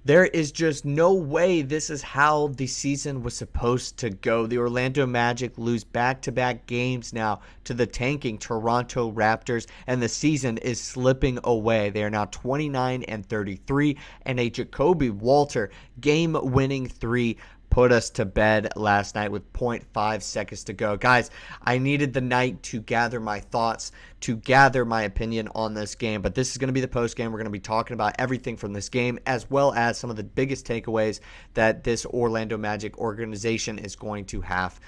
There is just no way this is how the season was supposed to go. The Orlando Magic lose back-to-back games now to the tanking Toronto Raptors, and the season is slipping away. They are now 29-33, and a JaKobe Walter game-winning three put us to bed last night with 0.5 seconds to go. Guys, I needed the night to gather my thoughts, to gather my opinion on this game, but this is going to be the post game. We're going to be talking about everything from this game, as well as some of the biggest takeaways that this Orlando Magic organization is going to have.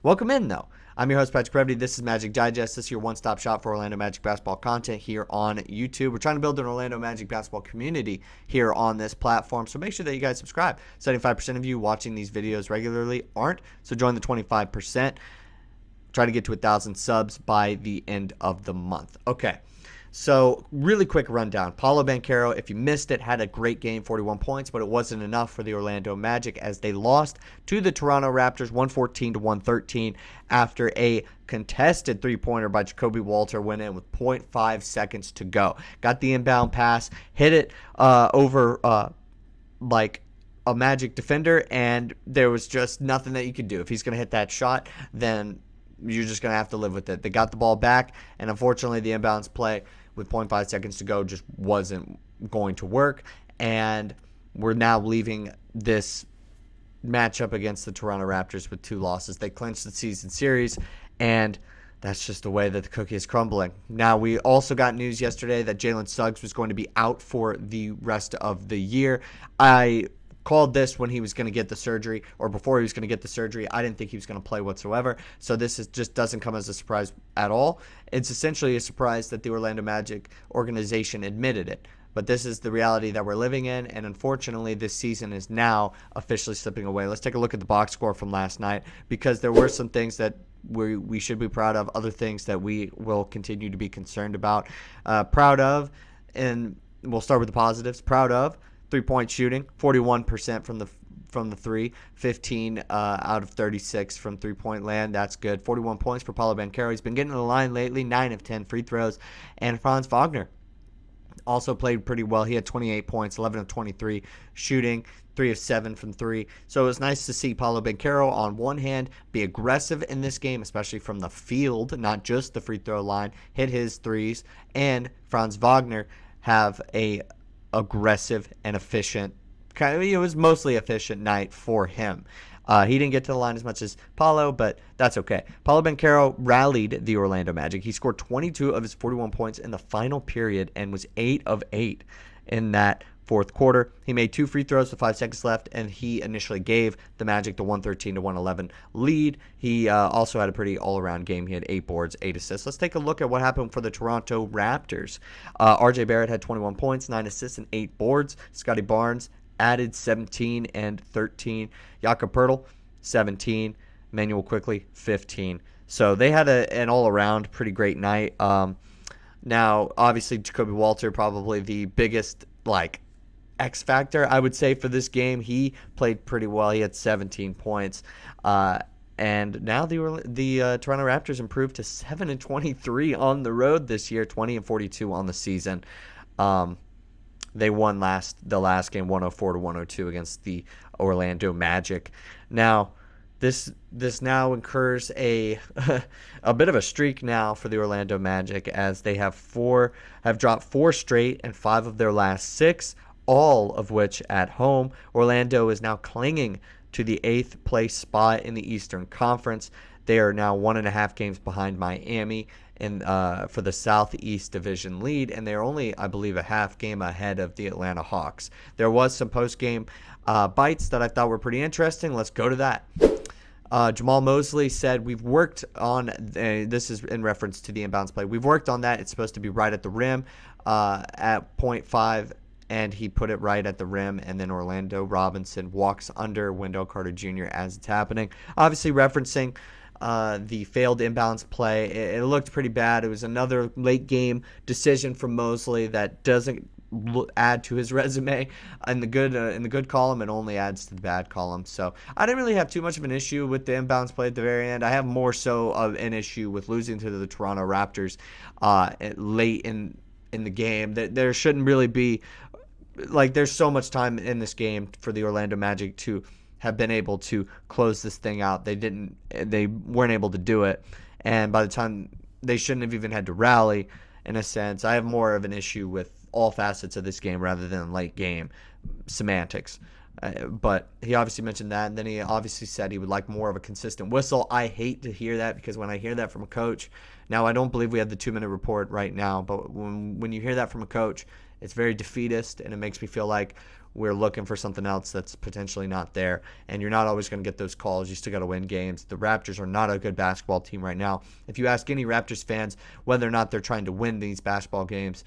Welcome in, though. I'm your host, Previty. This is Magic Digest. This is your one-stop shop for Orlando Magic basketball content here on YouTube. We're trying to build an Orlando Magic basketball community here on this platform, so make sure that you guys subscribe. 75% of you watching these videos regularly aren't, so join the 25%. Try to get to 1,000 subs by the end of the month. Okay. So, really quick rundown. Paolo Banchero, if you missed it, had a great game, 41 points, but it wasn't enough for the Orlando Magic as they lost to the Toronto Raptors 114-113 after a contested three-pointer by JaKobe Walter went in with 0.5 seconds to go. Got the inbound pass, hit it over like a Magic defender, and there was just nothing that you could do. If he's going to hit that shot, then you're just going to have to live with it. They got the ball back, and unfortunately the inbounds play with 0.5 seconds to go just wasn't going to work, and we're now leaving this matchup against the Toronto Raptors with 2 losses. They clinched the season series, and that's just the way that the cookie is crumbling. Now, we also got news yesterday that Jalen Suggs was going to be out for the rest of the year. I called this when he was going to get the surgery, or before he was going to get the surgery. I didn't think he was going to play whatsoever, so this just doesn't come as a surprise at all. It's essentially a surprise that the Orlando Magic organization admitted it, but this is the reality that we're living in, and unfortunately this season is now officially slipping away. Let's take a look at the box score from last night, because there were some things that we should be proud of, other things that we will continue to be concerned about. Proud of, and we'll start with the positives. Proud of three-point shooting, 41% from the three, 15 out of 36 from three-point land. That's good. 41 points for Paolo Banchero. He's been getting to the line lately, 9 of 10 free throws. And Franz Wagner also played pretty well. He had 28 points, 11 of 23 shooting, 3 of 7 from 3. So it was nice to see Paolo Banchero, on one hand, be aggressive in this game, especially from the field, not just the free throw line, hit his threes, and Franz Wagner have a aggressive and efficient, it was mostly efficient night for him. He didn't get to the line as much as Paolo, but that's okay. Paolo Banchero rallied the Orlando Magic. He scored 22 of his 41 points in the final period and was 8 of 8 in that fourth quarter. He made 2 free throws with 5 seconds left, and he initially gave the Magic the 113-111 lead. He also had a pretty all-around game. He had 8 boards, 8 assists. Let's take a look at what happened for the Toronto Raptors. RJ Barrett had 21 points, 9 assists, and 8 boards. Scotty Barnes added 17 and 13. JaKobe Walter, 17. Manuel Quickly, 15. So they had an all-around pretty great night. Now, obviously, JaKobe Walter, probably the biggest, X factor, I would say, for this game. He played pretty well. He had 17 points. And now the Toronto Raptors improved to 7-23 on the road this year, 20-42 on the season. They won the last game 104-102 against the Orlando Magic. Now, this now incurs a bit of a streak now for the Orlando Magic, as they have dropped 4 straight and 5 of their last 6, all of which at home. Orlando is now clinging to the 8th place spot in the Eastern Conference. They are now 1.5 games behind Miami for the Southeast Division lead, and they're only, I believe, a half game ahead of the Atlanta Hawks. There was some post-game bites that I thought were pretty interesting. Let's go to that. Jamahl Mosley said, we've worked on, this is in reference to the inbounds play, we've worked on that. It's supposed to be right at the rim at 0.5, and he put it right at the rim, and then Orlando Robinson walks under Wendell Carter Jr. as it's happening. Obviously referencing the failed inbounds play. It looked pretty bad. It was another late game decision from Mosley that doesn't add to his resume in the good column. It only adds to the bad column. So I didn't really have too much of an issue with the inbounds play at the very end. I have more so of an issue with losing to the Toronto Raptors late in the game. There shouldn't really be like there's so much time in this game for the Orlando Magic to have been able to close this thing out. They weren't able to do it. And by the time they shouldn't have even had to rally, in a sense. I have more of an issue with all facets of this game rather than late game semantics. But he obviously mentioned that, and then he obviously said he would like more of a consistent whistle. I hate to hear that, because when I hear that from a coach, now I don't believe we have the 2-minute report right now, but when you hear that from a coach, it's very defeatist, and it makes me feel like we're looking for something else that's potentially not there, and you're not always going to get those calls. You still got to win games. The Raptors are not a good basketball team right now. If you ask any Raptors fans whether or not they're trying to win these basketball games,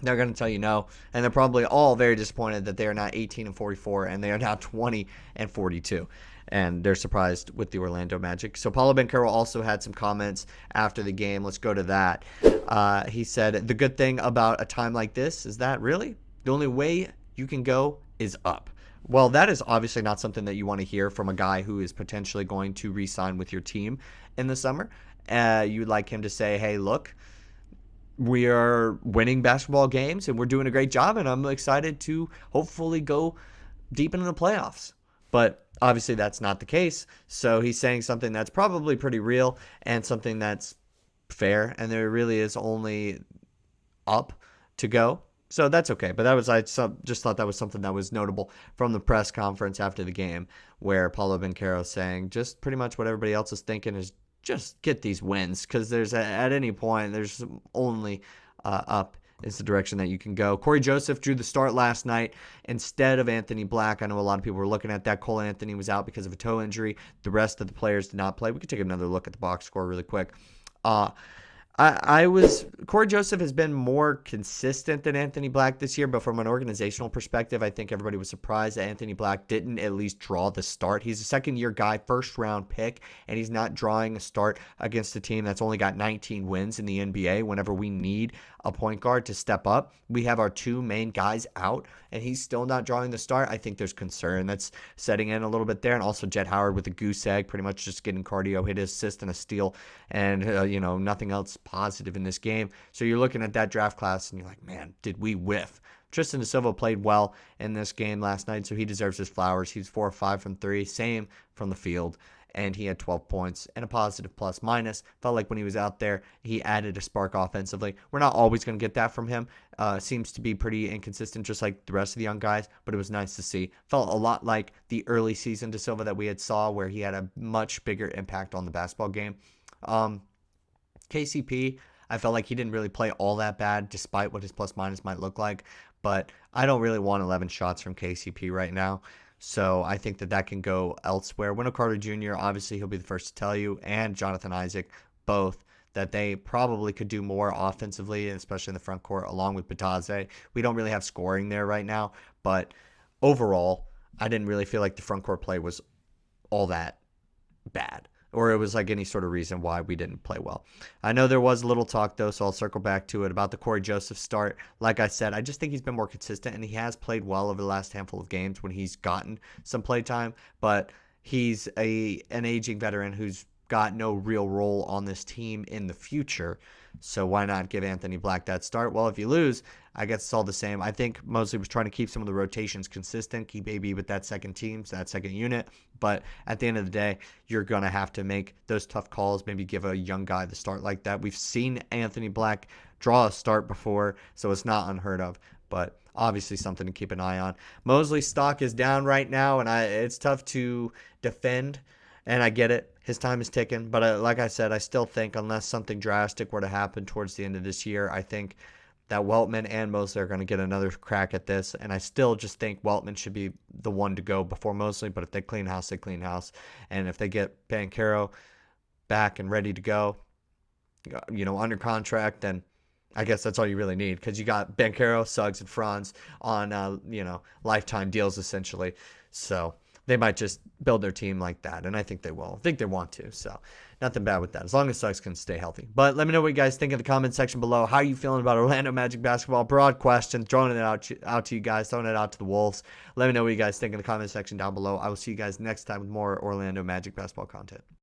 they're going to tell you no, and they're probably all very disappointed that they are not 18-44 and they are now 20-42, and they're surprised with the Orlando Magic. So Paolo Banchero also had some comments after the game. Let's go to that. He said, the good thing about a time like this is that really the only way you can go is up. Well, that is obviously not something that you want to hear from a guy who is potentially going to re-sign with your team in the summer. You'd like him to say, hey, look, we are winning basketball games and we're doing a great job, and I'm excited to hopefully go deep into the playoffs. But obviously that's not the case. So he's saying something that's probably pretty real and something that's fair, and there really is only up to go. So that's okay. But I just thought that was something that was notable from the press conference after the game, where Paolo Banchero saying just pretty much what everybody else is thinking is just get these wins, because there's at any point there's only up is the direction that you can go. Corey Joseph drew the start last night instead of Anthony Black. I know a lot of people were looking at that. Cole Anthony was out because of a toe injury. The rest of the players did not play. We could take another look at the box score really quick. Corey Joseph has been more consistent than Anthony Black this year, but from an organizational perspective, I think everybody was surprised that Anthony Black didn't at least draw the start. He's a second-year guy, first-round pick, and he's not drawing a start against a team that's only got 19 wins in the NBA. Whenever we need a point guard to step up, we have our two main guys out, and he's still not drawing the start. I think there's concern that's setting in a little bit there, and also Jett Howard with a goose egg, pretty much just getting cardio, hit his assist and a steal, and nothing else positive in this game. So you're looking at that draft class and you're like, man, did we whiff? Tristan da Silva played well in this game last night, so he deserves his flowers. He's 4 or 5 from 3, same from the field, and he had 12 points and a positive plus minus. Felt like when he was out there, he added a spark offensively. We're not always going to get that from him. Seems to be pretty inconsistent, just like the rest of the young guys, but it was nice to see. Felt a lot like the early season da Silva that we had saw, where he had a much bigger impact on the basketball game. KCP, I felt like he didn't really play all that bad, despite what his plus minus might look like. But I don't really want 11 shots from KCP right now. So I think that can go elsewhere. Wendell Carter Jr., obviously he'll be the first to tell you, and Jonathan Isaac, both, that they probably could do more offensively, especially in the front court, along with Bataze. We don't really have scoring there right now. But overall, I didn't really feel like the front court play was all that bad, or it was like any sort of reason why we didn't play well. I know there was a little talk, though, so I'll circle back to it about the Corey Joseph start. Like I said, I just think he's been more consistent, and he has played well over the last handful of games when he's gotten some play time, but he's an aging veteran who's got no real role on this team in the future. So why not give Anthony Black that start? Well, if you lose, I guess it's all the same. I think Mosley was trying to keep some of the rotations consistent, keep AB with that second team, that second unit. But at the end of the day, you're going to have to make those tough calls, maybe give a young guy the start like that. We've seen Anthony Black draw a start before, so it's not unheard of. But obviously something to keep an eye on. Mosley's stock is down right now, and it's tough to defend, and I get it. His time is ticking, but like I said, I still think unless something drastic were to happen towards the end of this year, I think that Weltman and Mosley are going to get another crack at this, and I still just think Weltman should be the one to go before Mosley, but if they clean house, they clean house, and if they get Banchero back and ready to go, under contract, then I guess that's all you really need, because you got Banchero, Suggs, and Franz on, lifetime deals essentially, so they might just build their team like that, and I think they will. I think they want to, so nothing bad with that, as long as Suggs can stay healthy. But let me know what you guys think in the comment section below. How are you feeling about Orlando Magic basketball? Broad question, throwing it out to you guys, throwing it out to the Wolves. Let me know what you guys think in the comment section down below. I will see you guys next time with more Orlando Magic basketball content.